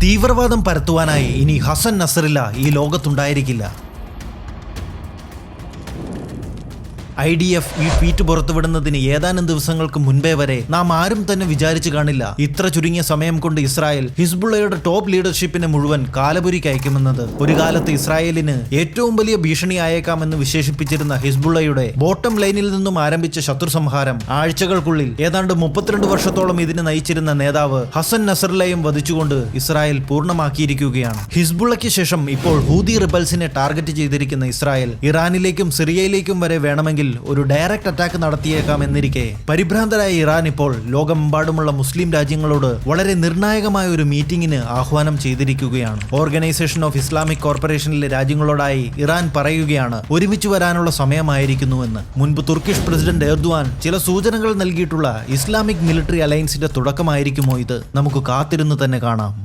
തീവ്രവാദം പരത്തുവാനായി ഇനി ഹസൻ നസറില്ല ഈ ലോകത്തുണ്ടായിരിക്കില്ല. IDF ഈ ട്വീറ്റ് പുറത്തുവിടുന്നതിന് ഏതാനും ദിവസങ്ങൾക്ക് മുൻപേ വരെ നാം ആരും തന്നെ വിചാരിച്ചു കാണില്ല ഇത്ര ചുരുങ്ങിയ സമയം കൊണ്ട് ഇസ്രായേൽ ഹിസ്ബുള്ളയുടെ ടോപ്പ് ലീഡർഷിപ്പിനെ മുഴുവൻ കാലപുരിക്ക് അയക്കുമെന്നത്. ഒരു കാലത്ത് ഇസ്രായേലിന് ഏറ്റവും വലിയ ഭീഷണിയായേക്കാമെന്ന് വിശേഷിപ്പിച്ചിരുന്ന ഹിസ്ബുള്ളയുടെ ബോട്ടം ലൈനിൽ നിന്നും ആരംഭിച്ച ശത്രു സംഹാരം ആഴ്ചകൾക്കുള്ളിൽ ഏതാണ്ട് 32 വർഷത്തോളം ഇതിന് നയിച്ചിരുന്ന നേതാവ് ഹസൻ നസറുള്ളയും വധിച്ചുകൊണ്ട് ഇസ്രായേൽ പൂർണ്ണമാക്കിയിരിക്കുകയാണ്. ഹിസ്ബുള്ളയ്ക്ക് ശേഷം ഇപ്പോൾ ഹൂതി റിബൽസിനെ ടാർഗറ്റ് ചെയ്തിരിക്കുന്ന ഇസ്രായേൽ ഇറാനിലേക്കും സിറിയയിലേക്കും വരെ വേണമെങ്കിൽ ഒരു ഡയറക്റ്റ് അറ്റാക്ക് നടത്തിയേക്കാമെന്നിരിക്കെ പരിഭ്രാന്തരായ ഇറാൻ ഇപ്പോൾ ലോകമെമ്പാടുമുള്ള മുസ്ലിം രാജ്യങ്ങളോട് വളരെ നിർണായകമായ ഒരു മീറ്റിംഗിന് ആഹ്വാനം ചെയ്തിരിക്കുകയാണ്. ഓർഗനൈസേഷൻ ഓഫ് ഇസ്ലാമിക് കോർപ്പറേഷനിലെ രാജ്യങ്ങളോടായി ഇറാൻ പറയുകയാണ് ഒരുമിച്ച് വരാനുള്ള സമയമായിരിക്കുന്നുവെന്ന്. മുൻപ് തുർക്കിഷ് പ്രസിഡന്റ് എർദുവാൻ ചില സൂചനകൾ നൽകിയിട്ടുള്ള ഇസ്ലാമിക് മിലിറ്ററി അലയൻസിന്റെ തുടക്കമായിരിക്കുമോ ഇത്? നമുക്ക് കാത്തിരുന്ന് തന്നെ കാണാം.